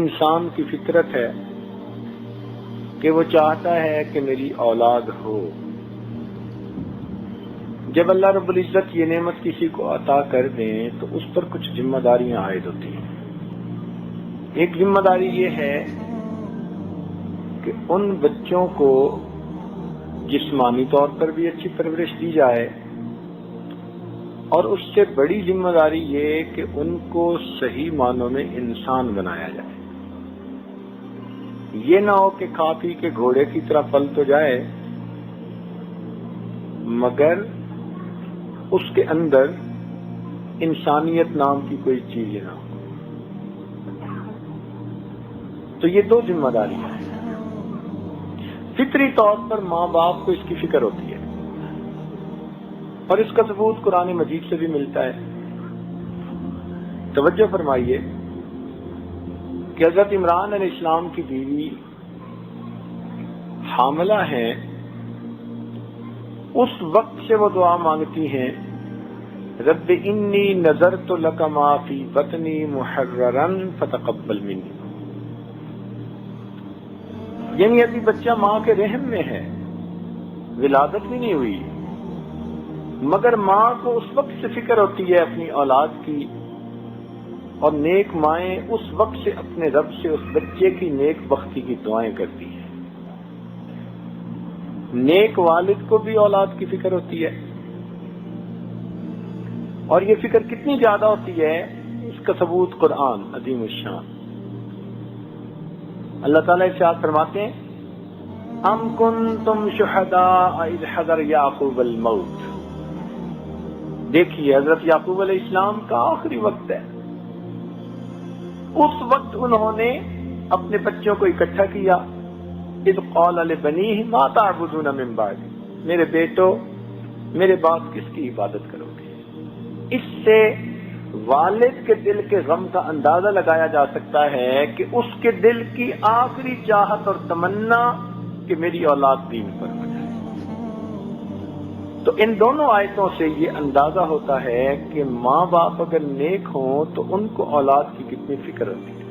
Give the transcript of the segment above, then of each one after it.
انسان کی فطرت ہے کہ وہ چاہتا ہے کہ میری اولاد ہو. جب اللہ رب العزت یہ نعمت کسی کو عطا کر دیں تو اس پر کچھ ذمہ داریاں عائد ہوتی ہیں. ایک ذمہ داری یہ ہے کہ ان بچوں کو جسمانی طور پر بھی اچھی پرورش دی جائے، اور اس سے بڑی ذمہ داری یہ کہ ان کو صحیح معنوں میں انسان بنایا جائے. یہ نہ ہو کہ کھا پی کے گھوڑے کی طرح پل تو جائے مگر اس کے اندر انسانیت نام کی کوئی چیز نہ ہو. تو یہ دو ذمہ داریاں ہیں. فطری طور پر ماں باپ کو اس کی فکر ہوتی ہے، اور اس کا ثبوت قرآن مجید سے بھی ملتا ہے. توجہ فرمائیے کہ حضرت عمران علیہ السلام کی بیوی حاملہ ہیں، اس وقت سے وہ دعا مانگتی ہیں رب انی نذرت لک ما فی بطنی محررا فتقبل منی. یعنی ابھی بچہ ماں کے رحم میں ہے، ولادت بھی نہیں ہوئی، مگر ماں کو اس وقت سے فکر ہوتی ہے اپنی اولاد کی، اور نیک مائیں اس وقت سے اپنے رب سے اس بچے کی نیک بختی کی دعائیں کرتی ہیں. نیک والد کو بھی اولاد کی فکر ہوتی ہے، اور یہ فکر کتنی زیادہ ہوتی ہے اس کا ثبوت قرآن عظیم الشان. اللہ تعالیٰ ارشاد فرماتے ہیں ام کنتم شہداء اذ حضر یعقوب الموت. دیکھیے حضرت یعقوب علیہ السلام کا آخری وقت ہے. اس وقت انہوں نے اپنے بچوں کو اکٹھا کیا. اذ قال لبنیہ ما تعبدون من بعدی، میرے بیٹو میرے بعد کس کی عبادت کرو گے. اس سے والد کے دل کے غم کا اندازہ لگایا جا سکتا ہے کہ اس کے دل کی آخری چاہت اور تمنا کہ میری اولاد دین پر ہو جائے. تو ان دونوں آیتوں سے یہ اندازہ ہوتا ہے کہ ماں باپ اگر نیک ہوں تو ان کو اولاد کی کتنی فکر ہوتی ہے.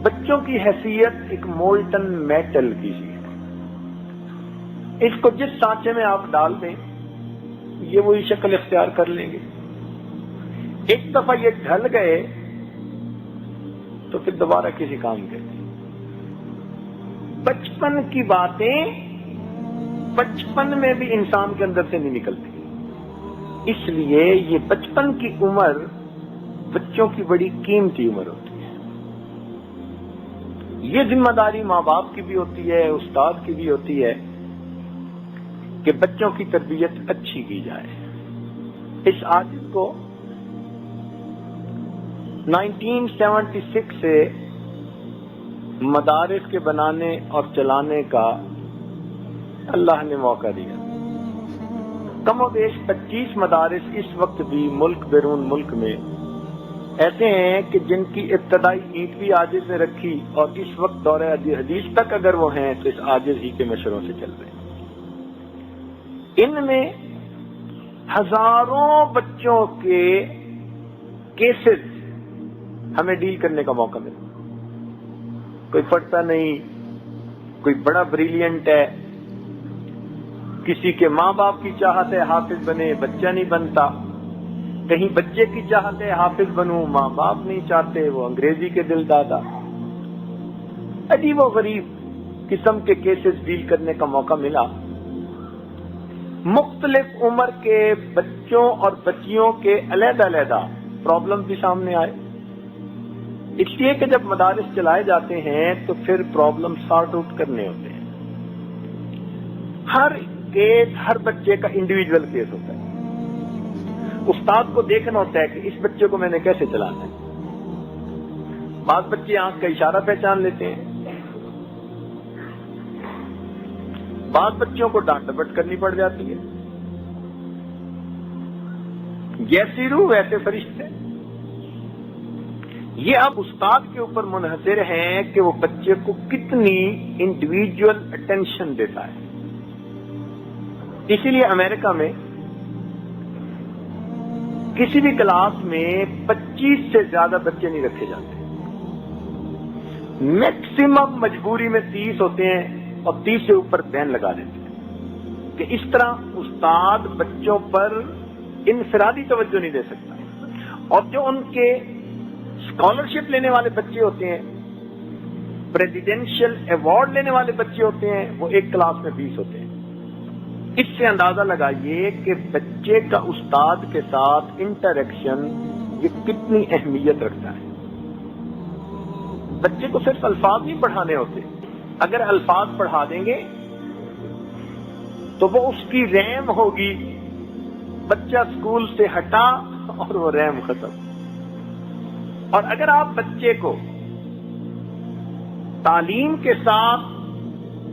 بچوں کی حیثیت ایک مولٹن میٹل کی چیز ہے. اس کو جس سانچے میں آپ ڈال دیں یہ وہی شکل اختیار کر لیں گے. ایک دفعہ یہ ڈھل گئے تو پھر دوبارہ کسی کام کے نہیں. بچپن کی باتیں بچپن میں بھی انسان کے اندر سے نہیں نکلتی. اس لیے یہ بچپن کی عمر بچوں کی بڑی قیمتی عمر ہوتی ہے. یہ ذمہ داری ماں باپ کی بھی ہوتی ہے، استاد کی بھی ہوتی ہے کہ بچوں کی تربیت اچھی کی جائے. اس عادت کو 1976 سے مدارس کے بنانے اور چلانے کا اللہ نے موقع دیا. کم و بیش 25 مدارس اس وقت بھی ملک بیرون ملک میں ایسے ہیں کہ جن کی ابتدائی اینٹ بھی عاجز نے رکھی، اور اس وقت دور حدیث تک اگر وہ ہیں تو اس عاجز ہی کے مشوروں سے چل رہے ہیں. ان میں ہزاروں بچوں کے کیسز ہمیں ڈیل کرنے کا موقع ملا. کوئی پڑھتا نہیں، کوئی بڑا بریلینٹ ہے، کسی کے ماں باپ کی چاہت ہے حافظ بنے، بچہ نہیں بنتا. کہیں بچے کی چاہت ہے حافظ بنوں، ماں باپ نہیں چاہتے، وہ انگریزی کے دل دادا. عجیب و غریب قسم کے کیسز ڈیل کرنے کا موقع ملا. مختلف عمر کے بچوں اور بچیوں کے علیحدہ علیحدہ پرابلم بھی سامنے آئے. اس لیے کہ جب مدارس چلائے جاتے ہیں تو پھر پرابلم سارٹ آؤٹ کرنے ہوتے ہیں. ہر کیس ہر بچے کا انڈیویجول کیس ہوتا ہے. استاد کو دیکھنا ہوتا ہے کہ اس بچے کو میں نے کیسے چلانا ہے. بعض بچے آنکھ کا اشارہ پہچان لیتے ہیں، بعض بچوں کو ڈانٹ ڈپٹ کرنی پڑ جاتی ہے. جیسی روح ویسے فرشتے. یہ اب استاد کے اوپر منحصر ہیں کہ وہ بچے کو کتنی انڈیویجول اٹینشن دیتا ہے. اسی لیے امریکہ میں کسی بھی کلاس میں 25 سے زیادہ بچے نہیں رکھے جاتے. میکسیمم مجبوری میں 30 ہوتے ہیں اور 30 سے اوپر بین لگا دیتے ہیں کہ اس طرح استاد بچوں پر انفرادی توجہ نہیں دے سکتا۔ اور جو ان کے اسکالرشپ لینے والے بچے ہوتے ہیں، پریزیڈینشل ایوارڈ لینے والے بچے ہوتے ہیں، وہ ایک کلاس میں 20 ہوتے ہیں۔ اس سے اندازہ لگائیے کہ بچے کا استاد کے ساتھ انٹریکشن یہ کتنی اہمیت رکھتا ہے۔ بچے کو صرف الفاظ نہیں پڑھانے ہوتے، اگر الفاظ پڑھا دیں گے تو وہ اس کی ریم ہوگی، بچہ اسکول سے ہٹا اور وہ ریم ختم۔ اور اگر آپ بچے کو تعلیم کے ساتھ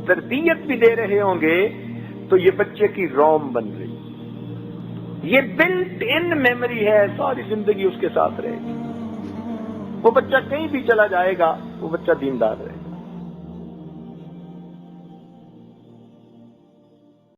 تربیت بھی دے رہے ہوں گے تو یہ بچے کی روم بن گئی، یہ بلٹ ان میموری ہے، ساری زندگی اس کے ساتھ رہے گی۔ وہ بچہ کہیں بھی چلا جائے گا، وہ بچہ دیندار رہے گا۔